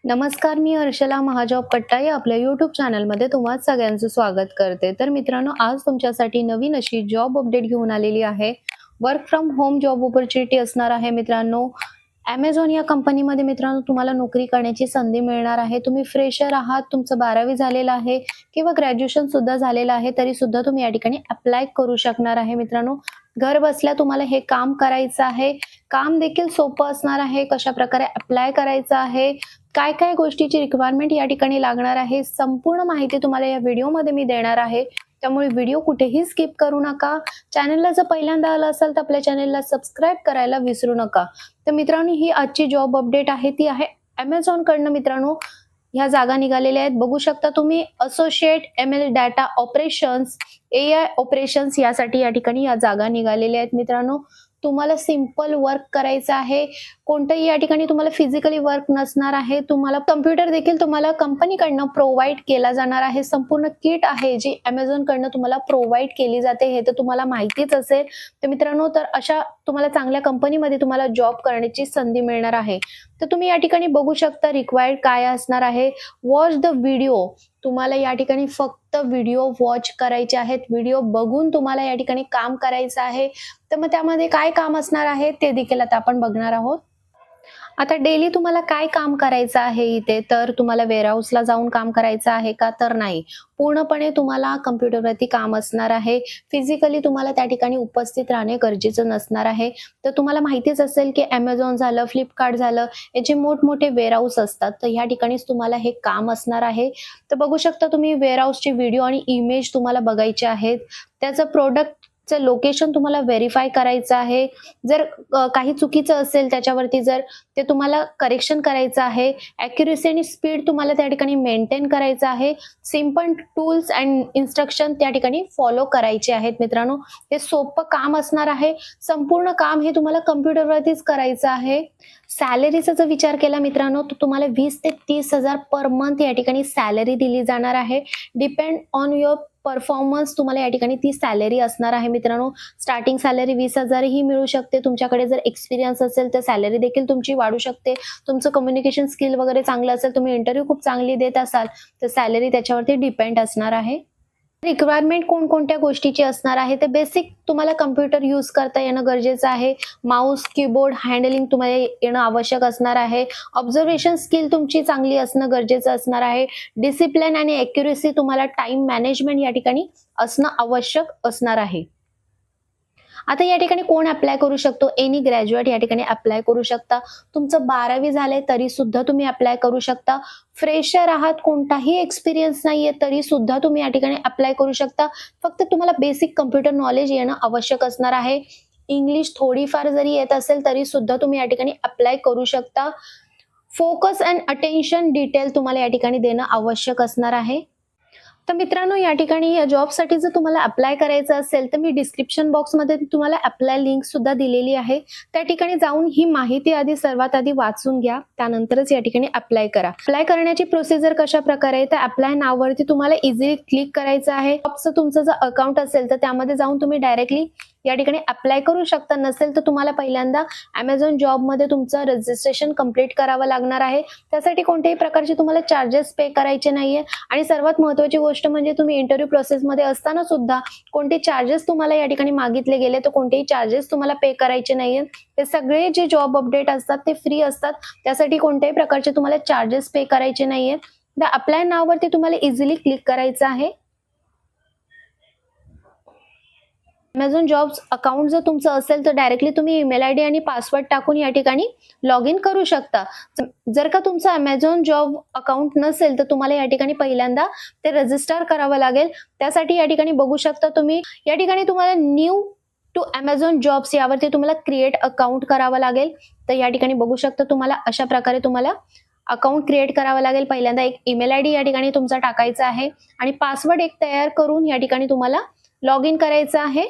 नमस्कार, मी हर्षला महाजॉब कट्टा या आपल्या यूट्यूब चॅनलमध्ये तुम्हा सगळ्यांचं स्वागत करते. तर मित्रांनो, आज तुमच्यासाठी नवीन अशी जॉब अपडेट घेऊन आलेली आहे. Work from home job opportunity असणार आहे मित्रांनो. Amazon या कंपनीमध्ये मित्रांनो तुम्हाला नोकरी करण्याची संधी मिळणार आहे. तुम्ही फ्रेशर आहात, तुमचं 12वी झालेलं आहे किंवा ग्रॅज्युएशन सुद्धा झालेलं आहे, तरी सुद्धा तुम्ही या ठिकाणी अप्लाय करू शकणार आहे मित्रांनो. घर बसल्या तुम्हाला हे काम करायचं आहे. काम देखील सोपं असणार आहे. कशाप्रकारे अप्लाय करायचं आहे, काय-काय गोष्टीची रिक्वायरमेंट या ठिकाणी लागणार आहे, संपूर्ण माहिती तुम्हाला या व्हिडिओमध्ये मी देणार आहे. त्यामुळे व्हिडिओ कुठेही स्किप करू नका. चॅनलला जर पहिल्यांदा आलं असेल तर आपल्या चॅनलला सबस्क्राईब करायला विसरू नका. तर मित्रांनो, ही आजची जॉब अपडेट आहे ती आहे Amazon कडनं मित्रांनो. ह्या जागा निघालेल्या आहेत, बघू शकता तुम्ही. Associate ML data operations, AI operations यासाठी या ठिकाणी या जागा निघालेल्या आहेत मित्रांनो. तुम्हाला सिंपल वर्क करायचं आहे. कोणतंही या ठिकाणी तुम्हाला फिजिकली वर्क नसणार आहे. तुम्हाला कॉम्प्युटर देखील तुम्हाला कंपनीकडनं प्रोव्हाइड केला जाणार आहे. संपूर्ण किट आहे जी Amazon कडनं तुम्हाला प्रोव्हाइड केली जाते, हे तर तुम्हाला माहितीच असेल. तर मित्रांनो, तर अशा तुम्हाला चांगल्या कंपनीमध्ये तुम्हाला जॉब करण्याची संधी मिळणार आहे. तर तुम्ही या ठिकाणी बघू शकता रिक्वायर्ड काय असणार आहे. Watch the video. तुम्हाला या ठिकाणी फक्त व्हिडिओ वॉच करायचे आहेत. व्हिडिओ बघून तुम्हाला या ठिकाणी काम करायचं आहे. तर मग त्यामध्ये काय काम असणार आहे ते देखील आता आपण बघणार आहोत. आता डेली तुम्हाला काय काम करायचं आहे इथे, तर तुम्हाला वेअरहाऊसला जाऊन काम करायचं आहे का, तर नाही. पूर्णपणे तुम्हाला कॉम्प्युटरवरती काम असणार आहे. फिजिकली तुम्हाला त्या ठिकाणी उपस्थित राहणे गरजेचं नसणार आहे. तर तुम्हाला माहितीच असेल की Amazon झालं, Flipkart झालं, याचे मोठमोठे वेअरहाऊस असतात. तर ह्या ठिकाणीच तुम्हाला हे काम असणार आहे. तर बघू शकता तुम्ही वेअरहाऊसचे व्हिडिओ आणि इमेज तुम्हाला बघायचे आहेत. त्याचं प्रोडक्टचं लोकेशन तुम्हाला व्हेरिफाय करायचं आहे. जर काही चुकीचं असेल त्याच्यावरती जर ते तुम्हाला करेक्शन करायचं आहे. ॲक्युरसी आणि स्पीड तुम्हाला त्या ठिकाणी मेंटेन करायचं आहे. सिंपल टूल्स अँड इन्स्ट्रक्शन त्या ठिकाणी फॉलो करायचे आहेत मित्रांनो. हे सोपं काम असणार आहे. संपूर्ण काम हे तुम्हाला कॉम्प्युटरवरतीच करायचं आहे. सॅलरीचा जर विचार केला मित्रांनो, तर तुम्हाला 20 ते 30,000 पर मंथ या ठिकाणी सॅलरी दिली जाणार आहे. डिपेंड ऑन युअर परफॉर्मन्स तुम्हाला या ठिकाणी ती सॅलरी असणार आहे मित्रांनो. स्टार्टिंग सॅलरी 20,000 ही मिळू शकते. तुमच्याकडे जर एक्सपिरियन्स असेल तर सॅलरी देखील तुमची वाढू शकते. तुमचं कम्युनिकेशन स्किल वगैरे चांगलं असेल, तुम्ही इंटरव्ह्यू खूप चांगली देत असाल, तर सॅलरी त्याच्यावरती डिपेंड असणार आहे. रिक्वायरमेंट कोणकोणत्या गोष्टीची असणार आहे, ते बेसिक तुम्हाला कम्प्युटर यूज करता येणं गरजेचं आहे. माऊस, कीबोर्ड हँडलिंग तुम्हाला येणं आवश्यक असणार आहे. ऑब्झर्वेशन स्किल तुमची चांगली असणं गरजेचं असणार आहे. डिसिप्लिन आणि ॲक्युरसी तुम्हाला टाइम मॅनेजमेंट या ठिकाणी असणं आवश्यक असणार आहे. आता या ठिकाणी कोण अप्लाय करू शकतो? एनी ग्रॅज्युएट या ठिकाणी अप्लाय करू शकता. तुमचं 12वी झालंय तरी सुद्धा तुम्ही अप्लाय करू शकता. फ्रेशर आहात, कोणताही एक्सपिरियन्स नाहीये तरी सुद्धा तुम्ही या ठिकाणी अप्लाय करू शकता. फक्त तुम्हाला बेसिक कम्प्युटर नॉलेज येणं आवश्यक असणार आहे. इंग्लिश थोडीफार जरी येत असेल तरी सुद्धा तुम्ही या ठिकाणी अप्लाय करू शकता. फोकस अँड अटेन्शन डिटेल तुम्हाला या ठिकाणी देणं आवश्यक असणार आहे. तर मित्रांनो, या ठिकाणी या जॉबसाठी जर तुम्हाला अप्लाय करायचं असेल तर मी डिस्क्रिप्शन बॉक्समध्ये तुम्हाला अप्लाय लिंक सुद्धा दिलेली आहे. त्या ठिकाणी जाऊन ही माहिती आधी सर्वात आधी वाचून घ्या, त्यानंतरच या ठिकाणी अप्लाय करा. अप्लाय करण्याची प्रोसिजर कशा प्रकारे आहे, तर अप्लाय नाववरती तुम्हाला इझिली क्लिक करायचं आहे. जॉबचं तुमचं जर अकाउंट असेल तर त्यामध्ये जाऊन तुम्ही डायरेक्टली या ठिकाणी अप्लाय करू शकता. नसेल तर तुम्हाला पहिल्यांदा Amazon जॉबमध्ये तुमचं रजिस्ट्रेशन कंप्लीट करावं लागणार आहे. त्यासाठी कोणत्याही प्रकारचे तुम्हाला चार्जेस पे करायचे नाहीये. आणि सर्वात महत्त्वाची गोष्ट म्हणजे तुम्ही इंटरव्ह्यू प्रोसेसमध्ये असताना सुद्धा कोणते चार्जेस तुम्हाला या ठिकाणी मागितले गेले तर कोणतेही चार्जेस तुम्हाला पे करायचे नाहीये. ते सगळे जे जॉब अपडेट असतात ते फ्री असतात. त्यासाठी कोणत्याही प्रकारचे तुम्हाला चार्जेस पे करायचे नाहीये. त्या अप्लाय नाववरती तुम्हाला इझिली क्लिक करायचं आहे. Amazon जॉब्स अकाउंट जर तुमचं असेल तर डायरेक्टली तुम्ही ईमेल आयडी आणि पासवर्ड टाकून या ठिकाणी लॉग इन करू शकता. जर का तुमचं Amazon जॉब अकाउंट नसेल तर तुम्हाला या ठिकाणी पहिल्यांदा ते रजिस्टर करावं लागेल. त्यासाठी या ठिकाणी बघू शकता तुम्ही, या ठिकाणी तुम्हाला न्यू टू Amazon जॉब्स यावरती तुम्हाला क्रिएट अकाउंट करावं लागेल. तर या ठिकाणी बघू शकता तुम्हाला अशा प्रकारे तुम्हाला अकाउंट क्रिएट करावं लागेल. पहिल्यांदा एक ईमेल आयडी या ठिकाणी तुमचा टाकायचा आहे आणि पासवर्ड एक तयार करून या ठिकाणी तुम्हाला लॉग इन करायचं आहे.